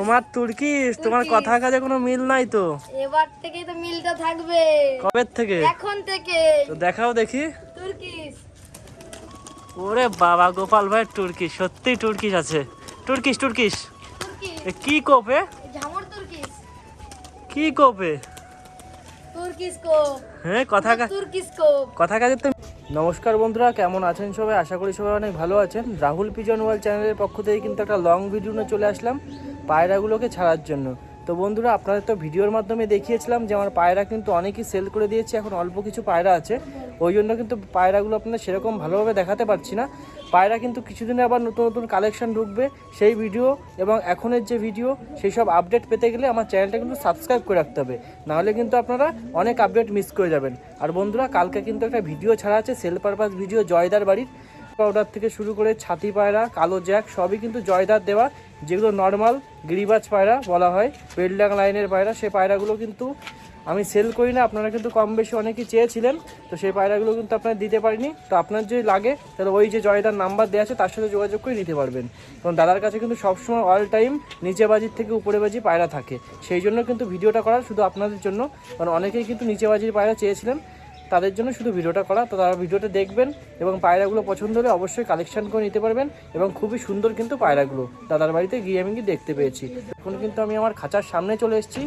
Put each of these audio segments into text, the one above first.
তোমার তুর্কিশ, তোমার কথা কাজে কোনো মিল নাই তো। এবার থেকে তো মিলটা থাকবে। কবে থেকে? এখন থেকে। তো দেখাও দেখি। তুর্কিশ। ওরে বাবা, গোপাল ভাই তুর্কিশ, সত্যি তুর্কিশ আছে। Turkish Turkish Turkish. কি কোপে? ঝামর তুর্কিশ। কি কোপে? তুর্কিশ কোপ। হ্যাঁ তুর্কিশ কোপ। কথা কাজে তো। নমস্কার বন্ধুরা, কেমন আছেন সবাই? আশা করি সবাই অনেক ভালো আছেন। রাহুল পিজন ওয়ার্ল্ড চ্যানেলের পক্ষ থেকে কিন্তু একটা লং ভিডিও নিয়ে চলে আসলাম পায়রাগুলোকে ছাড়ার জন্য। তো বন্ধুরা, আপনাদের তো ভিডিওর মাধ্যমে দেখিয়েছিলাম যে আমার পায়রা কিন্তু অনেকই সেল করে দিয়েছে, এখন অল্প কিছু পায়রা আছে, ওই জন্য কিন্তু পায়রাগুলো আপনাদের সেরকম ভালোভাবে দেখাতে পারছি না। পায়রা কিন্তু কিছুদিনে আবার নতুন নতুন কালেকশন ঢুকবে, সেই ভিডিও এবং এখনের যে ভিডিও সেই সব আপডেট পেতে গেলে আমার চ্যানেলটা কিন্তু সাবস্ক্রাইব করে রাখতে হবে, নাহলে কিন্তু আপনারা অনেক আপডেট মিস করে যাবেন। আর বন্ধুরা, কালকে কিন্তু একটা ভিডিও ছাড়া আছে, সেল পারপাস ভিডিও, জয়দার বাড়ির পাউডার থেকে শুরু করে ছাতি পায়রা, কালো জ্যাক সবই কিন্তু জয়দার দেওয়া, যেগুলো নর্মাল গিরিবাজ পায়রা বলা হয়, বেলডাং লাইনের পায়রা, সেই পায়রাগুলো কিন্তু আমি সেল করি না। আপনারা কিন্তু কম বেশি অনেকেই চেয়েছিলেন, তো সেই পায়রাগুলো কিন্তু আপনারা দিতে পারিনি। তো আপনার যদি লাগে তাহলে ওই যে জয়দার নাম্বার দেওয়া আছে তার সাথে যোগাযোগ করে নিতে পারবেন, কারণ দাদার কাছে কিন্তু সবসময় অল টাইম নিচে বাজির থেকে উপরে বাজি পায়রা থাকে, সেই জন্য কিন্তু ভিডিওটা করা শুধু আপনাদের জন্য, কারণ অনেকেই কিন্তু নিচে বাজির পায়রা চেয়েছিলেন, তাদের জন্য শুধু ভিডিওটা করা। তো তারা ভিডিওটা দেখবেন এবং পায়রাগুলো পছন্দ হলে অবশ্যই কালেকশন করে নিতে পারবেন, এবং খুবই সুন্দর কিন্তু পায়রাগুলো দাদার বাড়িতে গিয়ে আমি দেখতে পেয়েছি। এখন কিন্তু আমি আমার খাঁচার সামনে চলে এসেছি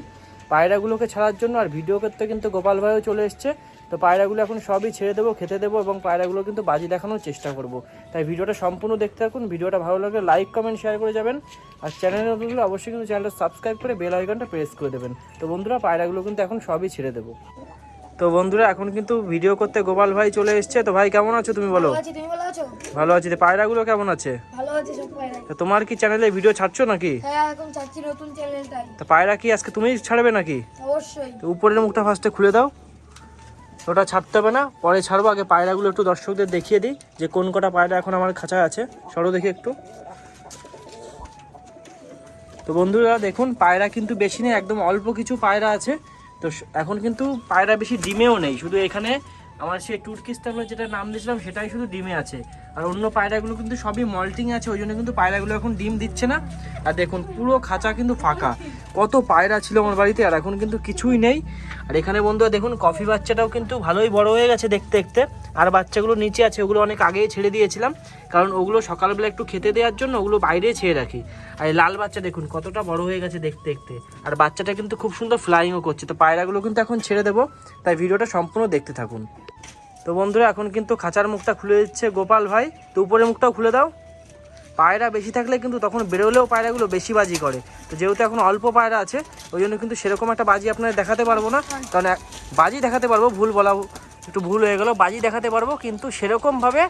পায়রাগুলোকে ছাড়ার জন্য, আর ভিডিও করতে কিন্তু গোপাল ভাইও চলে এসছে। তো পায়রাগুলো এখন সবই ছেড়ে দেবো, খেতে দেবো, এবং পায়রাগুলো কিন্তু বাজি দেখানোর চেষ্টা করব। তাই ভিডিওটা সম্পূর্ণ দেখতে থাকুন। ভিডিওটা ভালো লাগলে লাইক কমেন্ট শেয়ার করে যাবেন, আর চ্যানেলে নতুন হলে অবশ্যই কিন্তু চ্যানেলটা সাবস্ক্রাইব করে বেল আইকনটা প্রেস করে দেবেন। তো বন্ধুরা, পায়রাগুলো কিন্তু এখন সবই ছেড়ে দেবো। তো বন্ধুরা, এখন কিন্তু ভিডিও করতে গোপাল ভাই চলে এসছে। তো ভাই, কেমন আছো তুমি? বলো। তুমি ভালো আছো? ভালো আছি। তো পায়রাগুলো কেমন আছে? ভালো আছে সব পায়রা। তো তোমার কি চ্যানেলে ভিডিও ছাড়ছো নাকি? হ্যাঁ, এখন চাচ্ছি নতুন চ্যানেলটাই। তো পায়রা কি আজকে তুমিই ছাড়বে নাকি? অবশ্যই। তো উপরের মুখটা ফার্স্টে খুলে দাও, ওটা ছাড়তে হবে না, পরে ছাড়বো। আগে পায়রাগুলো একটু দর্শকদের দেখিয়ে দিই যে কোন কটা পায়রা এখন আমার খাঁচায় আছে। সরো দেখি একটু। তো বন্ধুরা দেখুন, পায়রা কিন্তু বেশি নেই, একদম অল্প কিছু পায়রা আছে। তো এখন কিন্তু পায়রা বেশি ডিমেও নেই, শুধু এখানে আমার সেই তুর্কিস্তানের যেটা নাম দিয়েছিলাম সেটাই শুধু ডিমে আছে, আর অন্য পায়রাগুলো কিন্তু সবই মল্টিং আছে, ওই জন্য কিন্তু পায়রাগুলো এখন ডিম দিচ্ছে না। আর দেখুন, পুরো খাঁচা কিন্তু ফাঁকা। কত পায়রা ছিল আমার বাড়িতে, আর এখন কিন্তু কিছুই নেই। আর এখানে বন্ধুরা দেখুন, কফি বাচ্চাটাও কিন্তু ভালোই বড় হয়ে গেছে দেখতে দেখতে, আর বাচ্চাগুলো নিচে আছে, ওগুলো অনেক আগেই ছেড়ে দিয়েছিলাম, কারণ ওগুলো সকালবেলা একটু খেতে দেওয়ার জন্য ওগুলো বাইরেই ছেড়ে রাখি। আর এই লাল বাচ্চা দেখুন কতটা বড় হয়ে গেছে দেখতে দেখতে, আর বাচ্চাটা কিন্তু খুব সুন্দর ফ্লাইংও করছে। তো পায়রাগুলো কিন্তু এখন ছেড়ে দেবো, তাই ভিডিওটা সম্পূর্ণ দেখতে থাকুন। তো বন্ধুরা, এখন কিন্তু খাঁচার মুখটা খুলে দিচ্ছে গোপাল ভাই। তো উপরের মুখটাও খুলে দাও। পায়রা বেশি থাকলে কিন্তু তখন বেরোলেও পায়রাগুলো বেশি বাজি করে, তো যেহেতু এখন অল্প পায়রা আছে ওই জন্য কিন্তু সেরকম একটা বাজি আপনাদের দেখাতে পারবো না, কারণ বাজি দেখাতে পারবো, একটু ভুল হয়ে গেল, বাজি দেখাতে পারবো, কিন্তু সেরকমভাবে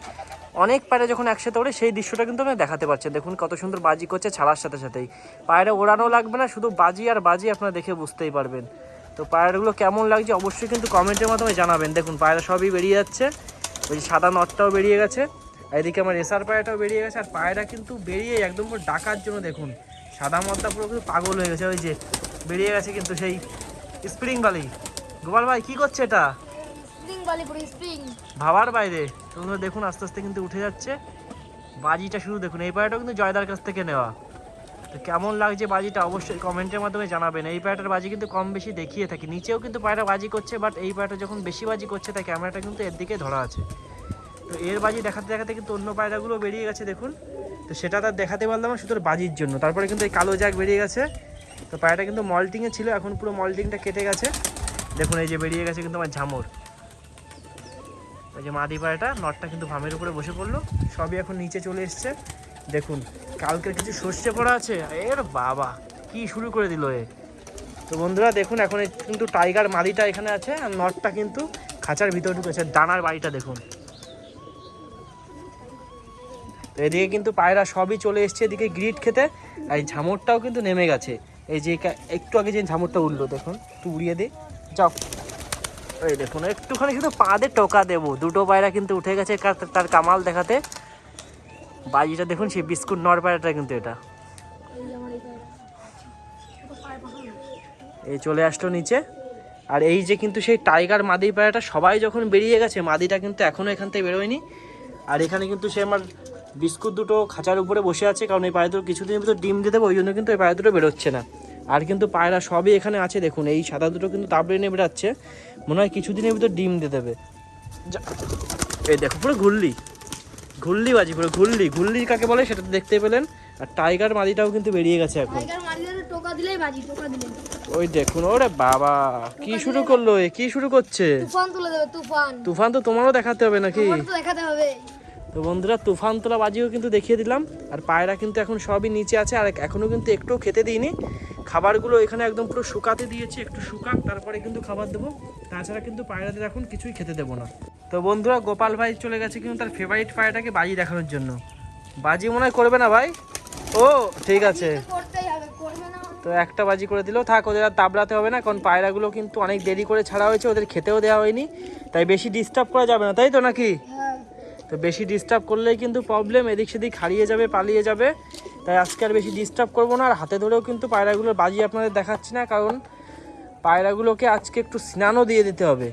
অনেক পায়রা যখন একসাথে ওড়ে সেই দৃশ্যটা কিন্তু আপনারা দেখাতে পারছেন। দেখুন কত সুন্দর বাজি করছে, ছাড়ার সাথে সাথেই পায়রা ওড়ানো লাগবে না, শুধু বাজি আর বাজি, আপনারা দেখে বুঝতেই পারবেন। তো পায়রাগুলো কেমন লাগছে অবশ্যই কিন্তু কমেন্টের মাধ্যমে জানাবেন। দেখুন পায়রা সবই বেরিয়ে যাচ্ছে, ওই সাদা নটটাও বেরিয়ে গেছে, এদিকে আমার রেসার পায়রাটাও বেরিয়ে গেছে, আর পায়রা কিন্তু বেরিয়ে একদম পুরো ডাকার জন্য দেখুন সাদা মদ্দা পুরো কিন্তু পাগল হয়ে গেছে, ওই যে বেরিয়ে গেছে কিন্তু সেই স্প্রিং বালি। গোপাল ভাই কি করছে এটা? স্প্রিং বালি, পুরো স্প্রিং ভাবার বাইরে। তোমরা দেখুন আস্তে আস্তে কিন্তু উঠে যাচ্ছে বাজিটা, শুরু দেখুন। এই পায়রাটাও কিন্তু জয়দার কাছ থেকে নেওয়া। তো কেমন লাগছে বাজিটা অবশ্যই কমেন্টের মাধ্যমে জানাবেন। এই পায়রাটার বাজি কিন্তু কম বেশি দেখিয়ে থাকি, নিচেও কিন্তু পায়রা বাজি করছে, বাট এই পায়রাটা যখন বেশি বাজি করছে তাই ক্যামেরাটা কিন্তু এর দিকে ধরা আছে। তো এর বাজি দেখাতে দেখাতে কিন্তু অন্য পায়রাগুলো বেরিয়ে গেছে দেখুন। তো সেটা তার দেখাতে পারলাম শুধু বাজির জন্য। তারপরে কিন্তু এই কালো জ্যাক বেরিয়ে গেছে। তো পায়রাটা কিন্তু মল্টিংয়ে ছিল, এখন পুরো মল্টিংটা কেটে গেছে। দেখুন এই যে বেরিয়ে গেছে কিন্তু আমার ঝামর, ওই যে মাদি পায়রাটা, নটটা কিন্তু ভামের উপরে বসে পড়লো, সবই এখন নিচে চলে এসছে। দেখুন কালকের কিছু সর্ষে পড়া আছে, এর বাবা কি শুরু করে দিল এ। তো বন্ধুরা দেখুন, এখন কিন্তু টাইগার মাদিটা এখানে আছে, আর নটটা কিন্তু খাঁচার ভিতরে ঢুকেছে, ডানার বাড়িটা দেখুন। তো এদিকে কিন্তু পায়রা সবই চলে এসছে এদিকে গ্রিট খেতে, আর এই ঝামরটাও কিন্তু নেমে গেছে। এই যে একটু আগে যে ঝামরটা উঠলো দেখুন, একটু উড়িয়ে দিই, যাও। এই দেখুন একটুখানি শুধু পা দিয়ে টোকা দেবো, দুটো পায়রা কিন্তু উঠে গেছে তার কামাল দেখাতে। বাজিটা দেখুন, সেই বিস্কুট নর পায়রাটা কিন্তু এটা এই চলে আসলো নিচে। আর এই যে কিন্তু সেই টাইগার মাদি পায়রাটা সবাই যখন বেরিয়ে গেছে, মাদিটা কিন্তু এখনও এখান থেকে বেরোয়নি। আর এখানে কিন্তু সে আমার বিস্কুট দুটো খাঁচার উপরে বসে আছে, কারণ এই পায়রা দুটো কিছুদিনের ভিতর ডিম দিয়ে দেবো, ওই জন্য কিন্তু এই পায়রা দুটো বেরোচ্ছে না। আর কিন্তু পায়রা সবই এখানে আছে, দেখুন এই সাদা দুটো কিন্তু তাবড়ে নিয়ে বেরোচ্ছে, মনে হয় কিছুদিনের ভিতর ডিম দিয়ে দেবে। এই দেখো পুরো ঘুরলি বাজি, পুরো ঘুরলি কাকে বলে সেটা তো দেখতে পেলেন। আর টাইগার মাদিটাও কিন্তু বেরিয়ে গেছে এখন। টাইগার মারিলে টোকা দিলেই বাজি, টোকা দিলেই। ওই দেখুন, ওরে বাবা কি শুরু করলো, কি শুরু করছে? তুফান তুলে দেবে, তুফান। তুফান তো তোমারও দেখাতে হবে নাকি? আমার তো দেখাতে হবে। তো বন্ধুরা তুফান তোলা বাজিও কিন্তু দেখিয়ে দিলাম। আর পায়রা কিন্তু এখন সবই নিচে আছে, আর এখনো কিন্তু একটু খেতে দিইনি। খাবারগুলো এখানে একদম পুরো শুকাতে দিয়েছি, একটু শুকাক তারপরে কিন্তু খাবার দেবো। তাছাড়া কিন্তু পায়রাদের এখন কিছুই খেতে দেবো না। তো বন্ধুরা গোপাল ভাই চলে গেছে কিন্তু তার ফেভারিট পায়রাটাকে বাজি দেখানোর জন্য। বাজি মনে হয় করবে না ভাই? ও ঠিক আছে, করতেই হবে, করবে না। তো একটা বাজি করে দিলেও থাক, ওদের আর তাবড়াতে হবে না, কারণ পায়রাগুলো কিন্তু অনেক দেরি করে ছাড়া হয়েছে, ওদের খেতেও দেওয়া হয়নি, তাই বেশি ডিস্টার্ব করা যাবে না, তাই তো নাকি? হ্যাঁ। তো বেশি ডিস্টার্ব করলেই কিন্তু প্রবলেম, এদিক সেদিক হারিয়ে যাবে, পালিয়ে যাবে। তাই আজকে আর বেশি ডিস্টার্ব করবো না। আর হাতে ধরেও কিন্তু পায়রাগুলোর বাজি আপনাদের দেখাচ্ছি না, কারণ পায়রাগুলোকে আজকে একটু স্নানও দিয়ে দিতে হবে।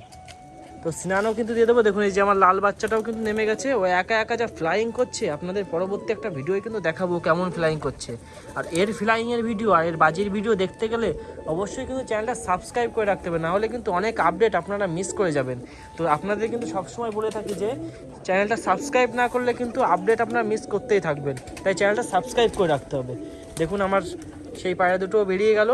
তো স্নানও কিন্তু দিয়ে দেবো। দেখুন এই যে আমার লাল বাচ্চাটাও কিন্তু নেমে গেছে, ও একা একা যা ফ্লাইং করছে, আপনাদের পরবর্তী একটা ভিডিওয়ে কিন্তু দেখাবো কেমন ফ্লাইং করছে। আর এর ফ্লাইংয়ের ভিডিও আর এর বাজির ভিডিও দেখতে গেলে অবশ্যই কিন্তু চ্যানেলটা সাবস্ক্রাইব করে রাখতে হবে, নাহলে কিন্তু অনেক আপডেট আপনারা মিস করে যাবেন। তো আপনাদের কিন্তু সবসময় বলে থাকি যে চ্যানেলটা সাবস্ক্রাইব না করলে কিন্তু আপডেট আপনারা মিস করতেই থাকবেন, তাই চ্যানেলটা সাবস্ক্রাইব করে রাখতে হবে। দেখুন আমার সেই পায়রা দুটো বেরিয়ে গেল,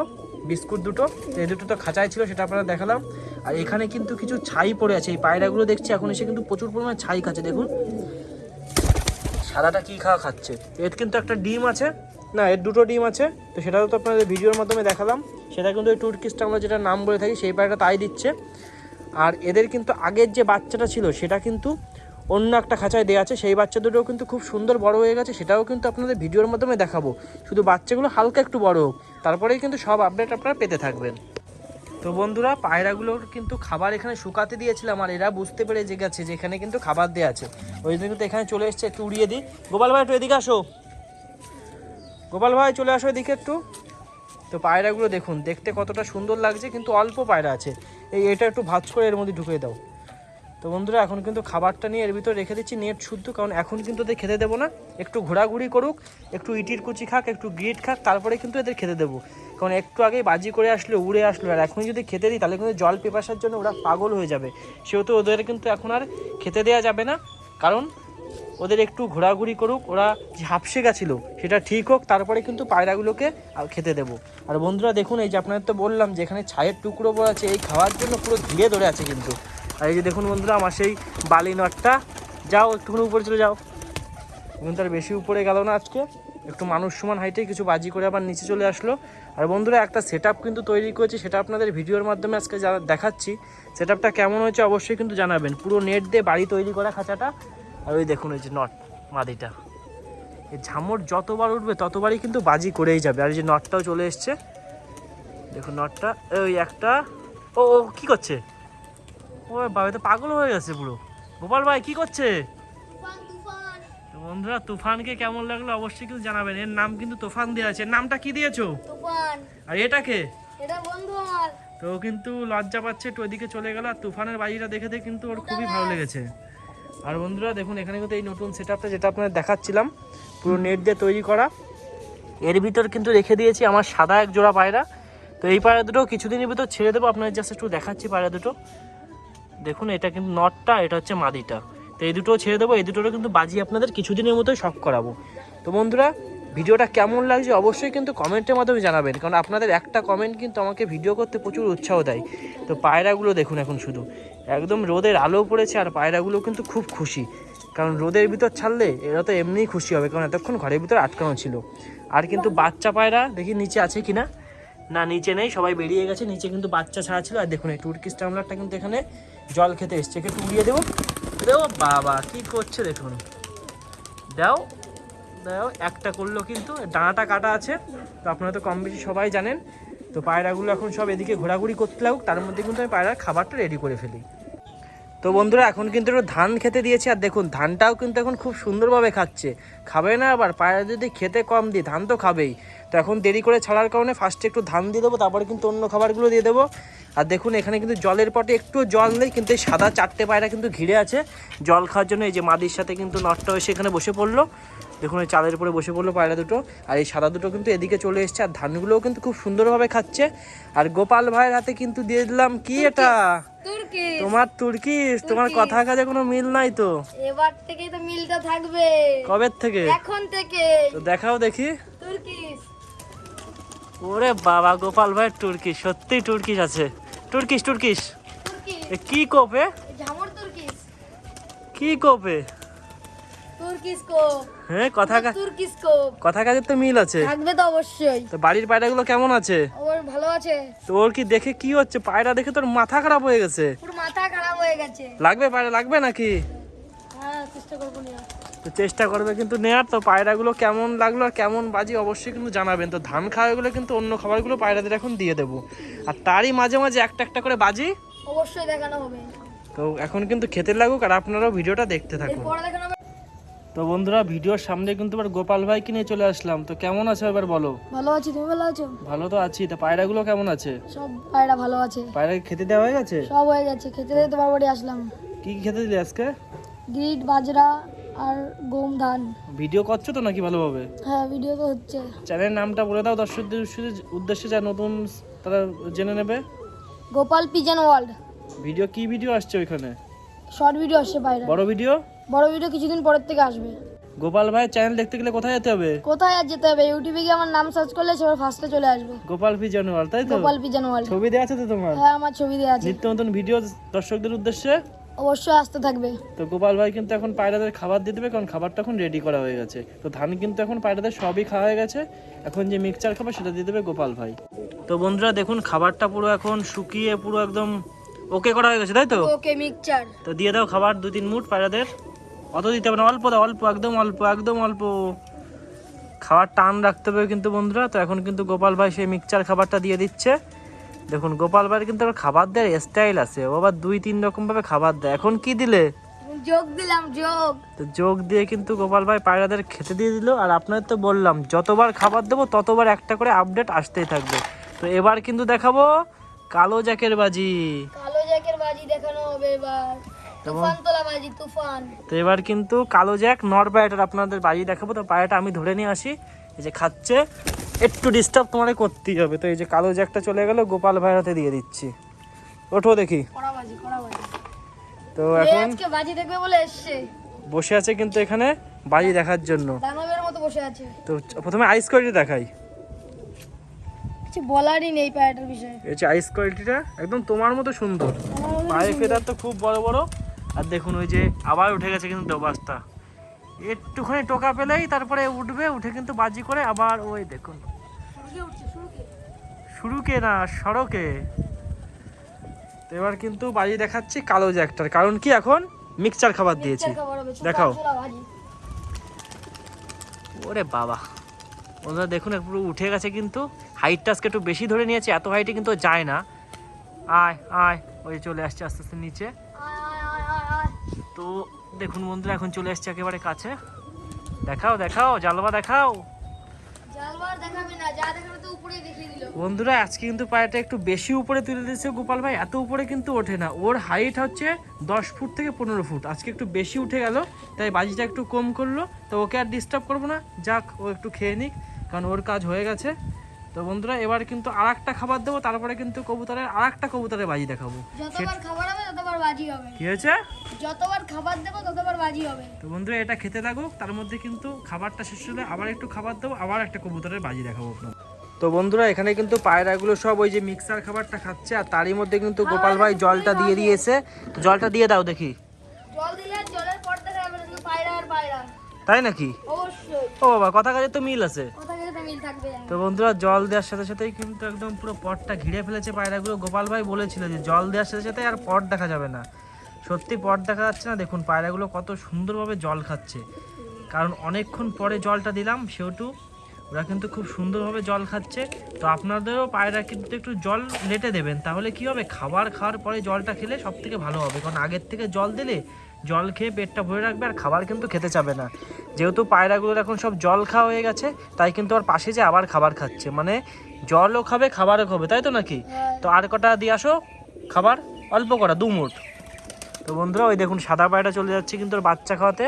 বিস্কুট দুটো, এই দুটো তো খাঁচায় ছিল সেটা আপনারা দেখালাম। আর এখানে কিন্তু কিছু ছাই পড়ে আছে, এই পায়রাগুলো দেখছি এখন এসে কিন্তু প্রচুর পরিমাণে ছাই খাচ্ছে। দেখুন সাদাটা কি খাচ্ছে, এর কিন্তু একটা ডিম আছে, না এর দুটো ডিম আছে, তো সেটাও তো আপনাদের ভিডিওর মাধ্যমে দেখালাম। সেটা কিন্তু ওই টুর্কিস্টা আমরা যেটা নাম বলে থাকি সেই পায়রাটা তাই দিচ্ছে। আর এদের কিন্তু আগের যে বাচ্চাটা ছিল সেটা কিন্তু অন্য একটা খাঁচায় দেওয়া আছে, সেই বাচ্চা দুটোও কিন্তু খুব সুন্দর বড় হয়ে গেছে, সেটাও কিন্তু আপনাদের ভিডিওর মাধ্যমে দেখাবো। শুধু বাচ্চাগুলো হালকা একটু বড় হোক, তারপরেই কিন্তু সব আপডেট আপনারা পেতে থাকবেন। তো বন্ধুরা পায়রাগুলোর কিন্তু খাবার এখানে শুকাতে দিয়েছিলাম, আর এরা বুঝতে পেরে যে গেছে যে এখানে কিন্তু খাবার দেওয়া আছে, ওই জন্য কিন্তু এখানে চলে এসছে। একটু উড়িয়ে দিই, গোপাল ভাই একটু এদিকে আসো, গোপাল ভাই চলে আসো এদিকে একটু। তো পায়রাগুলো দেখুন দেখতে কতটা সুন্দর লাগছে, কিন্তু অল্প পায়রা আছে, এটা একটু ভাঁজ করে এর মধ্যে ঢুকিয়ে দাও। তো বন্ধুরা এখন কিন্তু খাবারটা নিয়ে এর ভিতরে রেখে দিচ্ছি নেট শুদ্ধ, কারণ এখন কিন্তু ওদের খেতে দেবো না, একটু ঘোরাঘুরি করুক, একটু ইটির কুচি খাক, একটু গিট খাক, তারপরে কিন্তু এদের খেতে দেবো। কারণ একটু আগেই বাজি করে আসলো, উড়ে আসলো, আর এখন যদি খেতে দিই তাহলে কিন্তু জল পেপাসার জন্য ওরা পাগল হয়ে যাবে, সেহেতু ওদের কিন্তু এখন আর খেতে দেওয়া যাবে না। কারণ ওদের একটু ঘোরাঘুরি করুক, ওরা যে হাঁপসে গেছিলো সেটা ঠিক হোক, তারপরে কিন্তু পায়রাগুলোকে খেতে দেবো। আর বন্ধুরা দেখুন এই যে আপনাদের তো বললাম যে এখানে ছায়ের টুকরো পড়ে আছে, এই খাওয়ার জন্য পুরো ঘিরে ধরে আছে কিন্তু। আর এই যে দেখুন বন্ধুরা আমার সেই বালি নটটা, যাও একটুখানি উপরে চলে যাও, এখন তার বেশি উপরে গেল না, আজকে একটু মানুষ সমান হাইটে কিছু বাজি করে আবার নিচে চলে আসলো। আর বন্ধুরা একটা সেট কিন্তু তৈরি করেছি, সেটা আপনাদের ভিডিওর মাধ্যমে আজকে দেখাচ্ছি। সেট আপটা কেমন হয়েছে অবশ্যই কিন্তু জানাবেন। পুরো নেট দিয়ে বাড়ি তৈরি করা খাঁচাটা। আর ওই দেখুন ওই যে নট মাদিটা, এই ঝামর যতবার উঠবে ততবারই কিন্তু বাজি করেই যাবে। আর এই যে নটটাও চলে এসছে, দেখুন নটটা ওই একটা, ও ও কী করছে, ও বাবা তো পাগল হয়ে গেছে পুরো। গোপাল ভাই কি করছে? বন্ধুরা তুফানকে কেমন লাগলো অবশ্যই কিন্তু জানাবেন। এর নাম কিন্তু তুফান দেওয়া আছে। এর নামটা কি দিয়েছো? তুফান। আর এটাকে? এটা বন্ধু আমার। তো কিন্তু লজ্জা পাচ্ছে, একটু ওইদিকে চলে গেল। আর তুফানের বাজিটা দেখে কিন্তু ওর খুবই ভালো লেগেছে। আর বন্ধুরা দেখুন এখানে কিন্তু এই নতুন সেটআপটা যেটা আপনাদের দেখাচ্ছিলাম, পুরো নেট দিয়ে তৈরি করা, এর ভিতর কিন্তু রেখে দিয়েছি আমার সাদা এক জোড়া পায়রা। তো এই পায়রা দুটো কিছুদিনের ভিতর ছেড়ে দেবো, আপনাদের জাস্ট একটু দেখাচ্ছি পায়রা দুটো। দেখুন এটা কিন্তু নটটা, এটা হচ্ছে মাদিটা। তো এই দুটো ছেড়ে দেবো, এই দুটোরও কিন্তু বাজি আপনাদের কিছুদিনের মতোই শখ করাবো। তো বন্ধুরা ভিডিওটা কেমন লাগছে অবশ্যই কিন্তু কমেন্টের মাধ্যমে জানাবেন, কারণ আপনাদের একটা কমেন্ট কিন্তু আমাকে ভিডিও করতে প্রচুর উৎসাহ দেয়। তো পায়রাগুলো দেখুন এখন শুধু একদম রোদের আলো পড়েছে, আর পায়রাগুলো কিন্তু খুব খুশি, কারণ রোদের ভিতর ছাড়লে এরা তো এমনিই খুশি হবে, কারণ এতক্ষণ ঘরের ভিতর আটকানো ছিল। আর কিন্তু বাচ্চা পায়রা দেখি নিচে আছে কিনা, না নিচে নেই, সবাই বেরিয়ে গেছে। নিচে কিন্তু বাচ্চা ছাড়া ছিল। আর দেখুন এই টুর্কিশ টামলারটা কিন্তু এখানে জল খেতে এসছে, একটু উড়িয়ে দেবো। দেবো বাবা কি করছে দেখুন, দাও দাও, একটা করলো কিন্তু ডানাটা কাটা আছে, তো আপনারা তো কম বেশি সবাই জানেন। তো পায়রাগুলো এখন সব এদিকে ঘোরাঘুরি করতে লাগুক, তার মধ্যে কিন্তু আমি পায়রার খাবারটা রেডি করে ফেলি। তো বন্ধুরা এখন কিন্তু একটু ধান খেতে দিয়েছি, আর দেখুন ধানটাও কিন্তু এখন খুব সুন্দরভাবে খাচ্ছে। খাবে না আবার, পায়রা যদি খেতে কম দিই ধান তো খাবেই। তো এখন দেরি করে ছাড়ার কারণে ফার্স্টে একটু ধান দিয়ে দেবো, তারপরে কিন্তু অন্য খাবারগুলো দিয়ে দেবো। আর দেখুন এখানে কিন্তু জলের পটে একটু জল নেই, কিন্তু এই সাদা 4টে পায়রা কিন্তু ঘিরে আছে জল খাওয়ার জন্য। এই যে মাদির সাথে কিন্তু নটটা এসে এখানে বসে পড়লো, দেখুন এই চালের উপরে বসে পড়লো পায়রা দুটো। আর এই সাদা দুটো কিন্তু এদিকে চলে এসছে, আর ধানগুলোও কিন্তু খুব সুন্দরভাবে খাচ্ছে। আর গোপাল ভাইয়ের হাতে কিন্তু দিয়ে দিলাম কি এটা, তুর্কিশ। তোমার তুর্কিশ। তোমার কথা কাজে কোনো মিল নাই তো? এবার থেকে তো মিলটা থাকবে। কবের থেকে? এখন থেকে। তো দেখাও দেখি। তুর্কিশ। ওরে বাবা, গোপাল ভাইয়ের তুর্কিশ, সত্যি তুর্কিশ আছে। Turkish Turkish Turkish. এ কি কোপে? ঝামর তুর্কিশ। কি কোপে? তুর্কিশ কোপ। হ্যাঁ তুর্কিশ কোপ। কথা কাজের তো মিল আছে। থাকবে তো অবশ্যই। তো বাড়ির পায়রাগুলো কেমন আছে? ওর ভালো আছে। তো ওর কি দেখে কি হচ্ছে? পায়রা দেখে তোর মাথা খারাপ হয়ে গেছে। পুরো মাথা খারাপ হয়ে গেছে। লাগবে পায়রা, লাগবে নাকি? হ্যাঁ, চেষ্টা করবো না। তো চেষ্টা করবে কিন্তু নেয়ার। তো পায়রাগুলো কেমন লাগলো আর কেমন বাজি অবশ্যই কিন্তু জানাবেন। তো ধান খাওয়াগুলো কিন্তু অন্য খাবারগুলো পায়রাদের এখন দিয়ে দেবো, আর তারই মাঝে মাঝে একটা একটা করে বাজি অবশ্যই দেখানো হবে। তো এখন কিন্তু খেতে লাগুক, আর আপনারাও ভিডিওটা দেখতে থাকুন। এরপরে দেখানো হবে। তো বন্ধুরা, ভিডিওর সামনে কিন্তু এবার গোপাল ভাইকে নিয়ে চলে আসলাম। তো কেমন আছো এবার বলো? ভালো আছি, তুমি ভালো আছো? ভালো তো আছি। তা পায়রাগুলো কেমন আছে? সব পায়রা ভালো আছে। পায়রা খেতে দেওয়া হয়ে গেছে? সব হয়ে গেছে, খেতে দিয়ে তোমার বাড়ি আসলাম। কি কি খেতে দিলে আজকে? গিট, বাজরা আর গম, ধান। ভিডিও করছো তো নাকি ভালোভাবে? হ্যাঁ, ভিডিও তো হচ্ছে। চ্যানেলের নামটা বলে দাও দর্শকদের উদ্দেশ্যে, যা নতুন তারা জেনে নেবে। Gopal pigeon world. ভিডিও কি ভিডিও আসছে ওইখানে? শর্ট ভিডিও আসছে পায়রা। বড় ভিডিও? বড় ভিডিও কিছুদিন পরের থেকে আসবে। গোপাল ভাই চ্যানেল দেখতে গেলে কোথায় যেতে হবে? কোথায় আর যেতে হবে? ইউটিউবে গিয়ে আমার নাম সার্চ করলে সবার ফার্স্টে চলে আসবে। গোপাল পিজন ওয়ার্ল্ড, তাই তো? Gopal pigeon world. ছবি দেওয়া আছে তো তোমার? হ্যাঁ, আমার ছবি দেওয়া আছে। নিত্য নতুন ভিডিও দর্শকদের উদ্দেশ্যে অবশ্যই আসতে থাকবে। তো গোপাল ভাই কিন্তু এখন পায়রাদের খাবার দিয়ে দেবে, কারণ খাবারটা এখন রেডি করা হয়ে গেছে। তো ধান কিন্তু এখন পায়রাদের সবই খাওয়া হয়ে গেছে, এখন যে মিক্সচার খাবার সেটা দিয়ে দেবে গোপাল ভাই। তো বন্ধুরা দেখুন, খাবারটা পুরো এখন শুকিয়ে পুরো একদম ওকে করা হয়ে গেছে, তাই তো? ওকে, মিক্সচার। তো দিয়ে দাও খাবার 2-3 মুঠ পায়রাদের। অত দিতে হবে না, অল্প দাও, অল্প, একদম অল্প, একদম অল্প। খাবার টান রাখতে হবে কিন্তু বন্ধুরা। তো এখন কিন্তু গোপাল ভাই সেই মিক্সচার খাবারটা দিয়ে দিচ্ছে। দেখুন গোপাল ভাইয়ের কিন্তু আবার খাবার দেওয়ার স্টাইল আছে, ও আবার 2-3 রকম ভাবে খাবার দেয়। এখন কি দিলে? যোগ দিলাম, যোগ। তো যোগ দিয়ে কিন্তু গোপাল ভাই পায়রাদের খেতে দিয়ে দিল। আর আপনাদের তো বললাম যতবার খাবার দেবো ততবার একটা করে আপডেট আসতেই থাকবে। তো এবার কিন্তু দেখাবো কালো জ্যাকের বাজি। কালো জ্যাকের বাজি দেখানো হবে এবার। তুফান তোলা বাজি, তুফান। তো এবার কিন্তু কালো জ্যাক নর পায়রাটার আপনাদের বাজি দেখাবো। তো পায়রাটা আমি ধরে নিয়ে আসি, এই যে খাচ্ছে, একটু ডিস্টার্ব তোমার করতেই হবে। তো এই যে কালো জ্যাকটা চলে গেল, গোপাল ভাইয়ের হাতে দিয়ে দিচ্ছি। ওঠো দেখি। কড়া বাজি, কড়া বাজি। তো এখন আজকে বাজি দেখবে বলে এসছে। বসে আছে কিন্তু এখানে বাজি দেখার জন্য। দানবের মতো বসে আছে। তো প্রথমে আইস কোয়ালিটি দেখাই। কিছু বলারই নেই পায়রাটার বিষয়ে। এই যে আইস কোয়ালিটিটা একদম তোমার মতো সুন্দর, পায়ে ফেদার তো খুব বড় বড়। আর দেখুন ওই যে আবার উঠে গেছে কিন্তু দোবাসটা, একটুখানি টোকা পেলেই তারপরে উঠবে, উঠে কিন্তু বাজি করে আবার ওই দেখুন শুরুকে না সড়কে। তো এবার কিন্তু বাজি দেখাচ্ছি কালো জ্যাকটার, কারণ কি এখন মিক্সচার খাবার দিয়েছি। দেখাও। ওরে বাবা বন্ধুরা দেখুন একটু উঠে গেছে, কিন্তু হাইটটা আজকে একটু বেশি ধরে নিয়েছে, এত হাইটে কিন্তু যায় না। আয় আয়, ওই চলে আসছে আস্তে আস্তে নিচে। তো দেখুন বন্ধুরা এখন চলে আসছে একেবারে কাছে। দেখাও দেখাও জালবা দেখাও। জালবার দেখাবে না, যা দেখাবে তো উপরেই দেখিয়ে দিল। বন্ধুরা আজকে কিন্তু পায়রাটা একটু বেশি উপরে তুলে দিয়েছে গোপাল ভাই, এত উপরে কিন্তু ওঠে না। ওর হাইট হচ্ছে 10 ফুট থেকে 15 ফুট, আজকে একটু বেশি উঠে গেল, তাই বাজিটা একটু কম করলো। তো ওকে আর ডিস্টার্ব করবো না, যাক ও একটু খেয়ে নিক, কারণ ওর কাজ হয়ে গেছে। তো বন্ধুরা এবার কিন্তু আরেকটা খাবার দেবো, তারপরে কিন্তু কবুতরের আরেকটা কবুতরের বাজি দেখাবো। যতবার খাবার হবে ততবার বাজি হবে। কি হয়েছে? যতবার খাবার দেবো ততবার বাজি হবে। তো বন্ধুরা এটা খেতে লাগুক, তার মধ্যে কিন্তু খাবারটা শেষ হলে আবার একটু খাবার দেবো, আবার একটা কবুতরের বাজি দেখাবো আপনার। তো বন্ধুরা এখানে কিন্তু পায়রাগুলো সব ওই যে মিক্সার খাবারটা খাচ্ছে, আর তারই মধ্যে কিন্তু গোপাল ভাই জলটা দিয়ে দিয়েছে। তো জলটা দিয়ে দাও দেখি। জল দিলে জলের পর দেখা যাবে না, শুধু পায়রা আর পায়রা। তাই নাকি? অবশ্যই। ও বাবা, কথা কাজে তো মিল আছে। কথা থেকে মিল থাকবে। তো বন্ধুরা জল দেওয়ার সাথে সাথেই কিন্তু একদম পুরো পটটা ঘিরে ফেলেছে পায়রাগুলো। গোপাল ভাই বলেছিল যে জল দেওয়ার সাথে সাথে আর পট দেখা যাবে না, সত্যি পট দেখা যাচ্ছে না। দেখুন পায়রাগুলো কত সুন্দরভাবে জল খাচ্ছে, কারণ অনেকক্ষণ পরে জলটা দিলাম, সেহেতু ওরা কিন্তু খুব সুন্দরভাবে জল খাচ্ছে। তো আপনাদেরও পায়রা কিন্তু একটু জল লেটে দেবেন, তাহলে কি হবে, খাবার খাওয়ার পরে জলটা খেলে সব থেকে ভালো হবে। কারণ আগের থেকে জল দিলে জল খেয়ে পেটটা ভরে রাখবে আর খাবার কিন্তু খেতে চাবে না। যেহেতু পায়রাগুলোর এখন সব জল খাওয়া হয়ে গেছে, তাই কিন্তু ওর পাশে যে আবার খাবার খাচ্ছে, মানে জলও খাবে খাবারও খাবে, তাই তো নাকি? হ্যাঁ। তো আর কটা দিয়ে আসো খাবার, অল্প কটা 2 মুঠ। তো বন্ধুরা ওই দেখুন সাদা পায়রা চলে যাচ্ছে কিন্তু ওর বাচ্চা খাওয়াতে,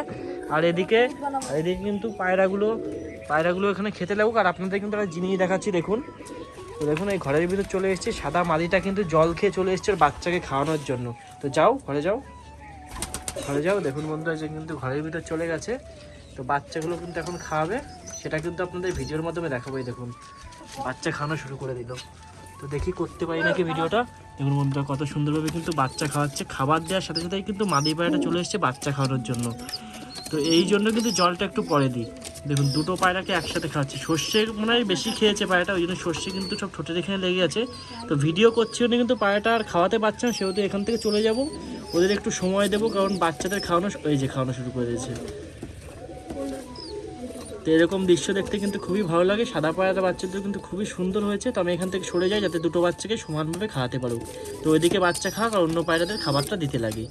আর এদিকে কিন্তু পায়রাগুলো এখানে খেতে লাগুক। আর আপনাদের কিন্তু একটা জিনিস দেখাচ্ছি, দেখুন। তো দেখুন এই ঘরের ভিতর চলে এসেছে, সাদা মাদিটা কিন্তু জল খেয়ে চলে এসেছে ওর বাচ্চাকে খাওয়ানোর জন্য। তো যাও ঘরে যাও, ঘরে যাও। দেখুন বন্ধুরা যে কিন্তু ঘরের ভিতর চলে গেছে, তো বাচ্চাগুলো কিন্তু এখন খাওয়াবে, সেটা কিন্তু আপনাদের ভিডিওর মাধ্যমে দেখাবো। এই দেখুন বাচ্চা খাওয়ানো শুরু করে দিল। তো দেখি করতে পারি নাকি ভিডিওটা। দেখুন বন্ধুরা কত সুন্দরভাবে কিন্তু বাচ্চা খাওয়াচ্ছে, খাবার দেওয়ার সাথে সাথে কিন্তু মাদি পায়রাটা চলে এসেছে বাচ্চা খাওয়ানোর জন্য। তো এই জন্য কিন্তু জলটা একটু পরে দিই। দেখুন দুটো পায়রাকে একসাথে খাওয়াচ্ছে, সর্ষে মনে হয় বেশি খেয়েছে পায়রাটা, ওই জন্য সর্ষে কিন্তু সব ঠোঁটের এখানে লেগে আছে। তো ভিডিও করছি উনি কিন্তু পায়রাটা আর খাওয়াতে পারছে না, সেহেতু এখান থেকে চলে যাব, ওদের একটু সময় দেবো, কারণ বাচ্চাদের খাওয়ানো এই যে খাওয়ানো শুরু করে দিয়েছে। তো এরকম দৃশ্য দেখতে কিন্তু খুবই ভালো লাগে, সাদা পায়রা বাচ্চাদের কিন্তু খুবই সুন্দর হয়েছে। তো আমি এখান থেকে সরে যাই যাতে দুটো বাচ্চাকে সমানভাবে খাওয়াতে পারো। তো ওইদিকে বাচ্চা খাওয়া আর অন্য পায়রাদের খাবারটা দিতে লাগে।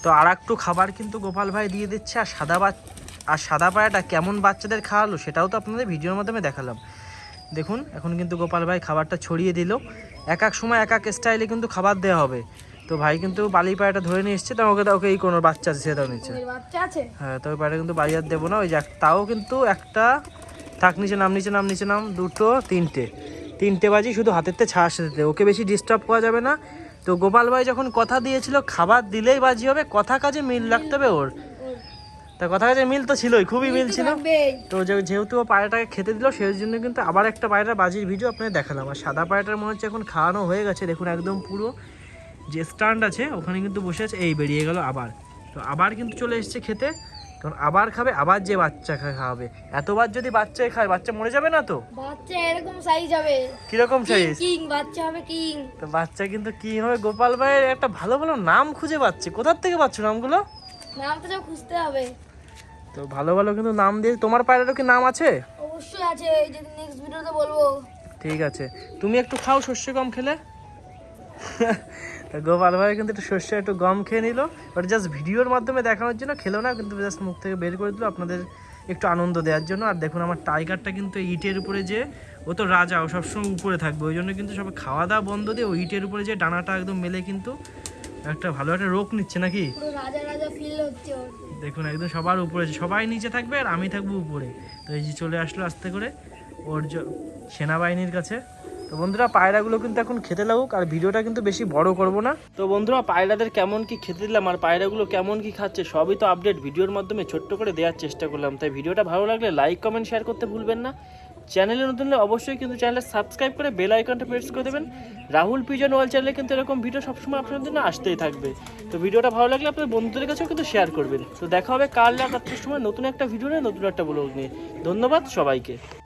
তো আর একটু খাবার কিন্তু গোপাল ভাই দিয়ে দিচ্ছে, আর সাদা পায়রাটা কেমন বাচ্চাদের খাওয়ালো সেটাও তো আপনাদের ভিডিওর মাধ্যমে দেখালাম। দেখুন এখন কিন্তু গোপাল ভাই খাবারটা ছড়িয়ে দিল, এক এক সময় এক এক স্টাইলে কিন্তু খাবার দেওয়া হবে। তো ভাই কিন্তু বালি পায়রাটা ধরে নিয়ে এসছে, তো ওকে এই কোনো বাচ্চা আছে সেটাও নিচ্ছে। বাচ্চা আছে, হ্যাঁ, তো ওই পায়রাটা কিন্তু বাড়ি আর দেবো না, ওই যে তাও কিন্তু একটা থাক, নিচে নাম, 2 3টে বাজি, শুধু হাতেরতে ছাড় সাথে, ওকে বেশি ডিস্টার্ব করা যাবে না। তো গোপাল ভাই যখন কথা দিয়েছিল খাবার দিলেই বাজি হবে, কথা কাজে মিল রাখতে হবে ওর। তা কথা কাজে মিল তো ছিলই, খুবই মিল ছিল। তো যেহেতু ও পায়রাটাকে খেতে দিল, সেই জন্য কিন্তু আবার একটা পায়রা বাজির ভিডিও আপনাদের দেখালাম। আর সাদা পায়রাটার মনে হচ্ছে এখন খাওয়ানো হয়ে গেছে, দেখুন একদম পুরো যে স্ট্যান্ড আছে ওখানে কিন্তু বসে আছে, এই বেরিয়ে গেল আবার। তো আবার কিন্তু চলে এসছে খেতে, কারণ আবার খাবে, আবার যে বাচ্চা খাওয়াবে। এতবার যদি বাচ্চাই খায় বাচ্চা মরে যাবে না? তো বাচ্চা এরকম সাইজ হবে, কিরকম সাইজ? কিং বাচ্চা হবে, কিং। তো বাচ্চা কিন্তু কি হবে, গোপাল ভাইয়ের একটা ভালো ভালো নাম খুঁজে পাচ্ছে, কোথার থেকে পাচ্ছ নামগুলো? নাম তো সব খুঁজতে হবে। তো ভালো ভালো কিন্তু নাম দিয়ে, তোমার পায়রারও কি নাম আছে? অবশ্যই আছে, এই যে নেক্সট ভিডিওতে বলবো। ঠিক আছে, তুমি একটু খাও সর্ষে গম খেলে। তা গোপাল ভাই কিন্তু একটু সর্ষে একটু গম খেয়ে নিল, ওটা জাস্ট ভিডিওর মাধ্যমে দেখানোর জন্য, খেলো না কিন্তু, জাস্ট মুখ থেকে বের করে দিল আপনাদের একটু আনন্দ দেওয়ার জন্য। আর দেখুন আমার টাইগারটা কিন্তু ইটের উপরে, যে ও তো রাজা, ও সবসময় উপরে থাকবে, ওই জন্য কিন্তু সব খাওয়া দাওয়া বন্ধ দিয়ে ওই ইটের উপরে যে ডানাটা একদম মেলে কিন্তু একটা ভালো একটা রোগ নিচ্ছে নাকি। পুরো রাজা রাজা ফিল হচ্ছে ওর। দেখুন একদম সবার উপরে, সবাই নিচে থাকবে আর আমি থাকবো উপরে। তো এই যে চলে আসলো আস্তে করে ওর সেনাবাহিনীর কাছে। তো বন্ধুরা পায়রাগুলো কিন্তু এখন খেতে লাগুক, আর ভিডিওটা কিন্তু বেশি বড় করব না। তো বন্ধুরা পায়রাদের কেমন কি খেতে দিলাম আর পায়রাগুলো কেমন কি খাচ্ছে সবই তো আপডেট ভিডিওর মাধ্যমে ছোট্ট করে দেওয়ার চেষ্টা করলাম। তাই ভিডিওটা ভালো লাগলে লাইক কমেন্ট শেয়ার করতে ভুলবেন না। চ্যানেলে নতুন হলে অবশ্যই কিন্তু চ্যানেলে সাবস্ক্রাইব করে বেল আইকনটা প্রেস করে দেবেন। রাহুল পিজন ওয়াল চ্যানেলে কিন্তু এরকম ভিডিও সবসময় আপনাদের জন্য আসতেই থাকবে। তো ভিডিওটা ভালো লাগলে আপনাদের বন্ধুদের কাছেও কিন্তু শেয়ার করবেন। তো দেখা হবে কাল রাত 8টার সময় নতুন একটা ভিডিও নিয়ে, নতুন একটা ব্লগ নিয়ে। ধন্যবাদ সবাইকে।